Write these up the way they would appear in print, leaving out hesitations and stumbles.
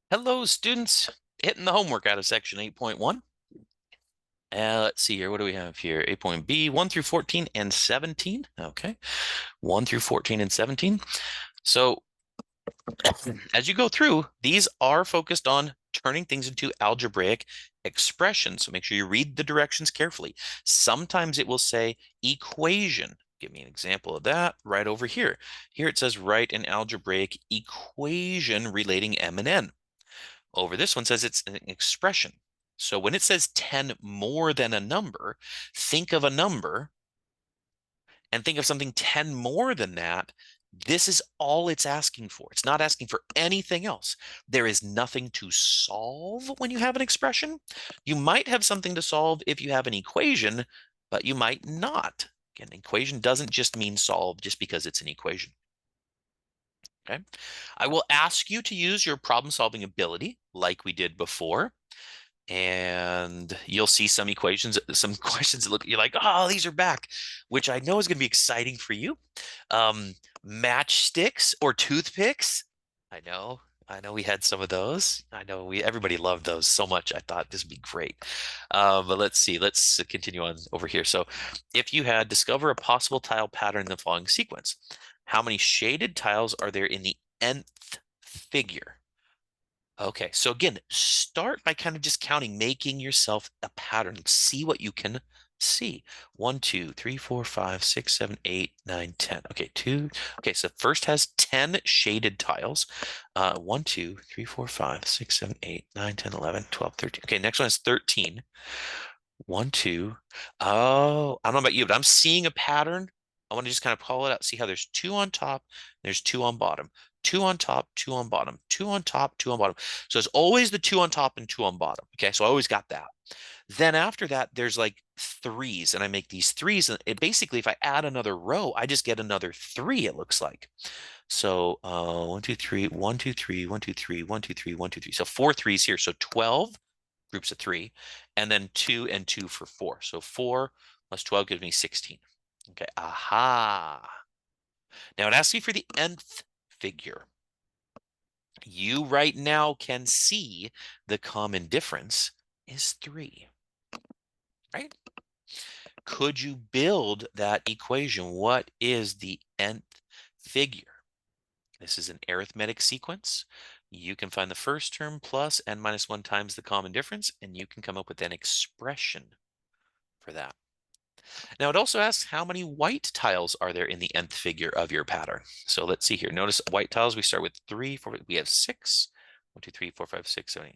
Hello, students. Hitting the homework out of section 8.1. Let's see here. What do we have here? 8.B, 1 through 14 and 17. Okay. 1 through 14 and 17. So as you go through, these are focused on turning things into algebraic expressions. So make sure you read the directions carefully. Sometimes it will say equation. Give me an example of that right over here. Here it says write an algebraic equation relating m and n. Over this one says it's an expression. So when it says 10 more than a number, think of a number and think of something 10 more than that. This is all it's asking for. It's not asking for anything else. There is nothing to solve when you have an expression. You might have something to solve if you have an equation, but you might not. Again, an equation doesn't just mean solve just because it's an equation. Okay. I will ask you to use your problem solving ability like we did before. And you'll see some equations, some questions that look, you're like, oh, these are back, which I know is going to be exciting for you. Um, Matchsticks or toothpicks. I know we had some of those. I know everybody loved those so much. I thought this would be great. But let's see, let's continue on over here. So if you had discover a possible tile pattern in the following sequence, how many shaded tiles are there in the nth figure? Okay, so again, start by kind of just counting, making yourself a pattern. See what you can see. 1, 2, 3, 4, 5, 6, 7, 8, 9, 10. Okay, two. Okay, so first has 10 shaded tiles. 1, 2, 3, 4, 5, 6, 7, 8, 9, 10, 11, 12, 13. Okay, next one is 13. 1, 2. Oh, I don't know about you, but I'm seeing a pattern. I want to just kind of call it out. See how there's two on top, there's two on bottom, two on top, two on bottom, two on top, two on bottom. So it's always the two on top and two on bottom. Okay, so I always got that. Then after that, there's like threes, and I make these threes. And it basically, if I add another row, I just get another three, it looks like. So 1, 2, 3, 1, 2, 3, 1, 2, 3, 1, 2, 3, 1, 2, 3. So four threes here. So 12 groups of three, and then 2 and 2 for 4. So 4 plus 12 gives me 16. Okay, aha. Now it asks me for the nth figure. You right now can see the common difference is 3, right? Could you build that equation? What is the nth figure? This is an arithmetic sequence. You can find the first term plus n minus 1 times the common difference, and you can come up with an expression for that. Now it also asks how many white tiles are there in the nth figure of your pattern. So let's see here. Notice white tiles, we start with 3, 4, we have 6. 1, 2, 3, 4, 5, 6, 7, 8.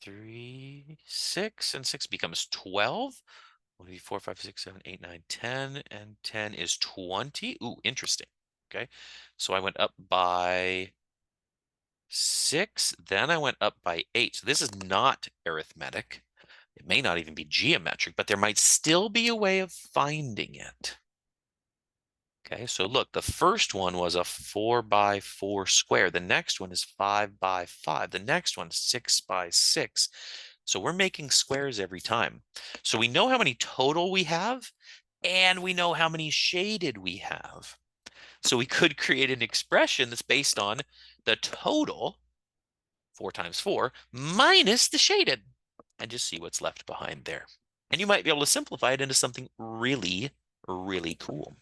3, 6, and 6 becomes 12. 1, 2, 4, 5, 6, 7, 8, 9, 10, and 10 is 20. Ooh, interesting. Okay, so I went up by 6, then I went up by 8. So this is not arithmetic. It may not even be geometric, but there might still be a way of finding it. Okay, so look, the first one was a 4 by 4 square. The next one is 5 by 5. The next one is 6 by 6. So we're making squares every time. So we know how many total we have, and we know how many shaded we have. So we could create an expression that's based on the total, 4 times 4, minus the shaded, and just see what's left behind there. And you might be able to simplify it into something really, really cool.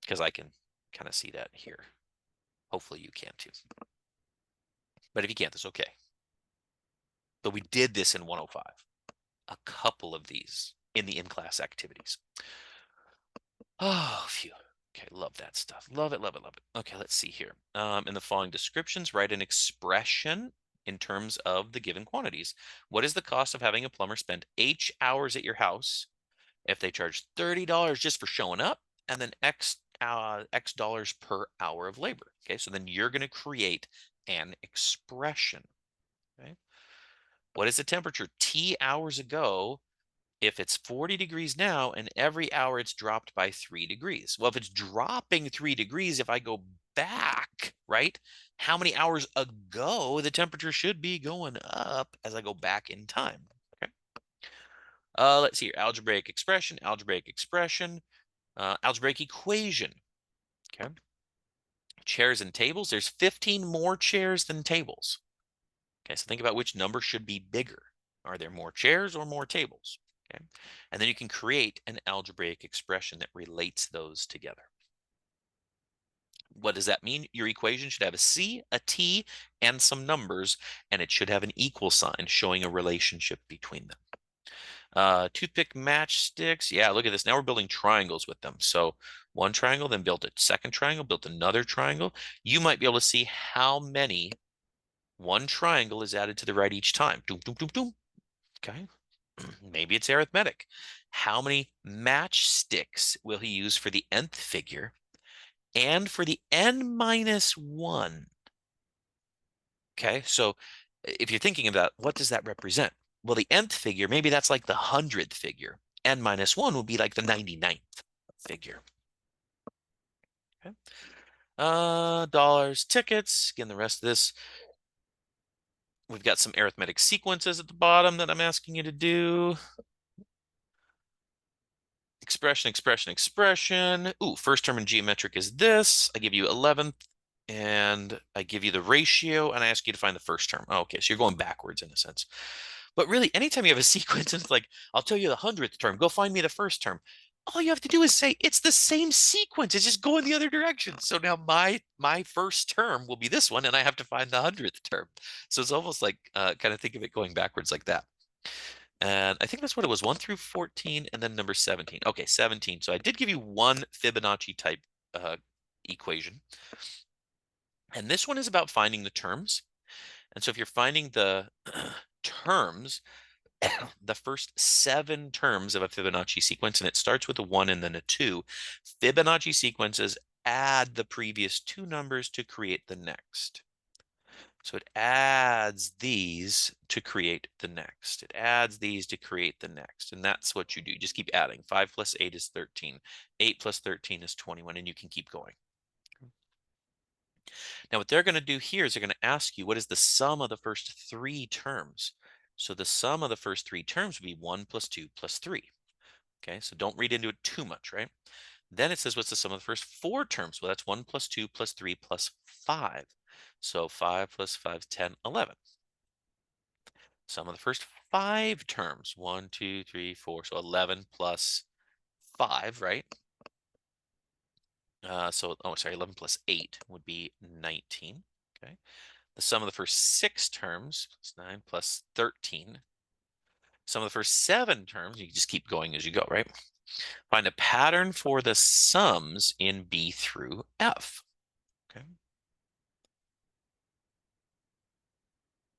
Because I can kind of see that here. Hopefully you can too. But if you can't, that's okay. But we did this in 105. A couple of these in the in-class activities. Oh, phew. Okay, love that stuff. Love it, love it, love it. Okay, let's see here. In the following descriptions, write an expression in terms of the given quantities. What is the cost of having a plumber spend H hours at your house if they charge $30 just for showing up, and then X dollars per hour of labor? Okay, so then you're going to create an expression. Okay, what is the temperature T hours ago if it's 40 degrees now and every hour it's dropped by 3 degrees? Well, if it's dropping 3 degrees, if I go back, right, how many hours ago the temperature should be going up as I go back in time? Okay. Let's see here. Algebraic expression, algebraic equation. Okay. Chairs and tables, there's 15 more chairs than tables. Okay, so think about which number should be bigger. Are there more chairs or more tables? Okay, and then you can create an algebraic expression that relates those together. What does that mean? Your equation should have a C, a T, and some numbers, and it should have an equal sign showing a relationship between them. Toothpick matchsticks. Yeah, look at this. Now we're building triangles with them. So one triangle, then built a second triangle, built another triangle. You might be able to see how many one triangle is added to the right each time. Doom, doom, doom, doom. Okay. Maybe it's arithmetic. How many matchsticks will he use for the nth figure and for the n minus 1? Okay, so if you're thinking about what does that represent? Well, the nth figure, maybe that's like the 100th figure. N minus 1 would be like the 99th figure. Okay. Dollars, tickets. Again, the rest of this, we've got some arithmetic sequences at the bottom that I'm asking you to do. Expression, expression, expression. Ooh, first term in geometric is this. I give you 11th, and I give you the ratio, and I ask you to find the first term. Oh, okay, so you're going backwards in a sense. But really, anytime you have a sequence, it's like, I'll tell you the 100th term, go find me the first term. All you have to do is say, it's the same sequence. It's just going the other direction. So now my first term will be this one, and I have to find the 100th term. So it's almost like, kind of think of it going backwards like that. And I think that's what it was, 1 through 14, and then number 17. Okay, 17. So I did give you one Fibonacci type equation. And this one is about finding the terms. And so if you're finding the terms, the first 7 terms of a Fibonacci sequence, and it starts with a 1 and then a 2, Fibonacci sequences add the previous 2 numbers to create the next. So it adds these to create the next. It adds these to create the next. And that's what you do. You just keep adding. 5 plus 8 is 13. 8 plus 13 is 21. And you can keep going. Now, what they're going to do here is they're going to ask you, what is the sum of the first 3 terms? So the sum of the first 3 terms would be 1 plus 2 plus 3. Okay, so don't read into it too much, right? Then it says, what's the sum of the first 4 terms? Well, that's 1 plus 2 plus 3 plus 5. So 5 plus 5 is 10, 11. Sum of the first 5 terms, 1, 2, 3, 4. So 11 plus 5, right? Oh, sorry, 11 plus 8 would be 19. Okay. The sum of the first 6 terms is 9 plus 13. Sum of the first 7 terms, you just keep going as you go, right? Find a pattern for the sums in B through F. Okay.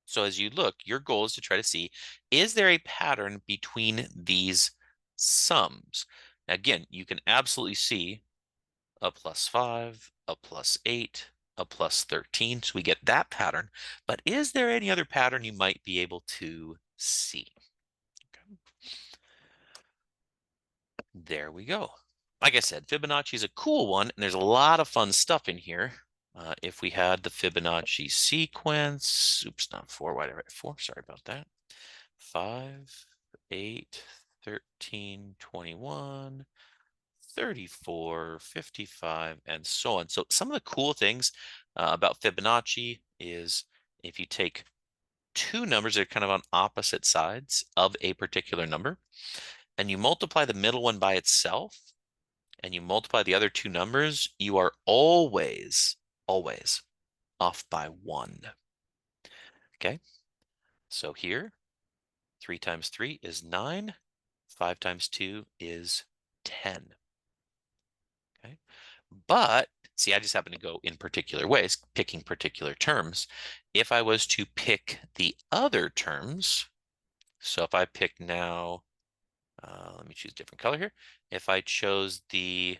So as you look, your goal is to try to see, is there a pattern between these sums? Now, again, you can absolutely see a plus 5, a plus 8, a plus 13. So we get that pattern. But is there any other pattern you might be able to see? Okay. There we go. Like I said, Fibonacci is a cool one, and there's a lot of fun stuff in here. If we had the Fibonacci sequence, oops, not 4, why did I write 4? Sorry about that. 5, 8, 13, 21, 34, 55, and so on. So some of the cool things about Fibonacci is if you take 2 numbers that are kind of on opposite sides of a particular number, and you multiply the middle one by itself, and you multiply the other 2 numbers, you are always off by 1. Okay, so here, 3 times 3 is 9, 5 times 2 is 10. Okay, but see, I just happen to go in particular ways, picking particular terms. If I was to pick the other terms, so if I pick now, let me choose a different color here. If I chose the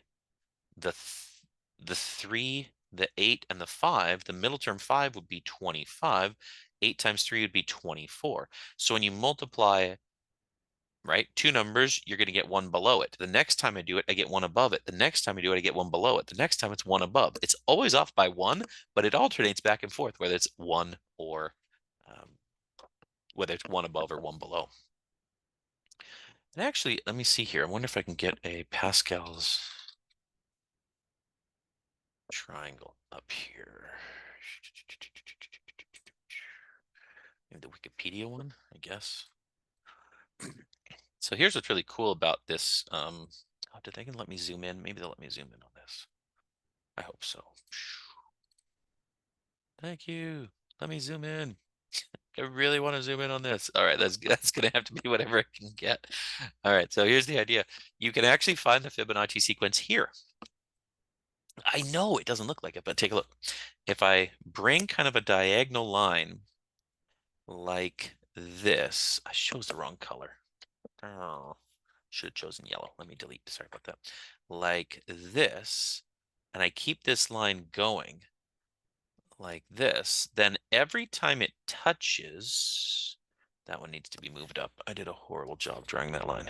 3, the 8, and the 5, the middle term 5 would be 25. 8 times 3 would be 24. So when you multiply, right, 2 numbers, you're going to get 1 below it. The next time I do it, I get 1 above it. The next time I do it, I get 1 below it. The next time it's 1 above. It's always off by 1, but it alternates back and forth, whether it's 1 or whether it's 1 above or 1 below. And actually, let me see here. I wonder if I can get a Pascal's. triangle up here. Maybe the Wikipedia one, I guess. So here's what's really cool about this. Oh, did they let me zoom in? Maybe they'll let me zoom in on this. I hope so. Thank you. Let me zoom in. I really want to zoom in on this. All right, that's gonna have to be whatever I can get. All right, so here's the idea. You can actually find the Fibonacci sequence here. I know it doesn't look like it, but take a look. If I bring kind of a diagonal line like this, I chose the wrong color. Oh, should have chosen yellow. Let me delete. Sorry about that. Like this, and I keep this line going like this, then every time it touches, that one needs to be moved up. I did a horrible job drawing that line.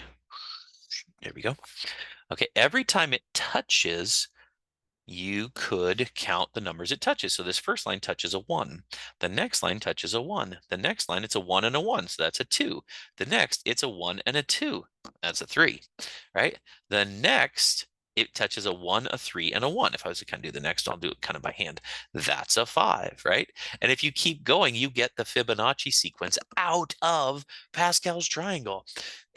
There we go. Okay, every time it touches, you could count the numbers it touches. So this first line touches a 1. The next line touches a 1. The next line, it's a 1 and a 1. So that's a 2. The next, it's a 1 and a 2. That's a 3, right? The next, it touches a 1, a 3, and a 1. If I was to kind of do the next, I'll do it kind of by hand. That's a 5, right? And if you keep going, you get the Fibonacci sequence out of Pascal's triangle.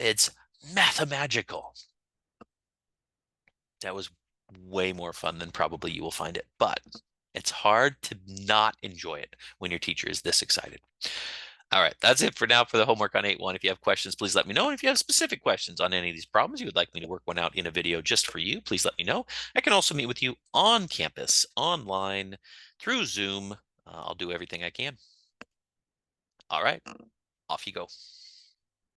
It's mathemagical. That was way more fun than probably you will find it, but it's hard to not enjoy it when your teacher is this excited. All right, that's it for now for the homework on 8.1. If you have questions, please let me know. And if you have specific questions on any of these problems, you would like me to work one out in a video just for you, please let me know. I can also meet with you on campus, online, through Zoom. I'll do everything I can. All right, off you go.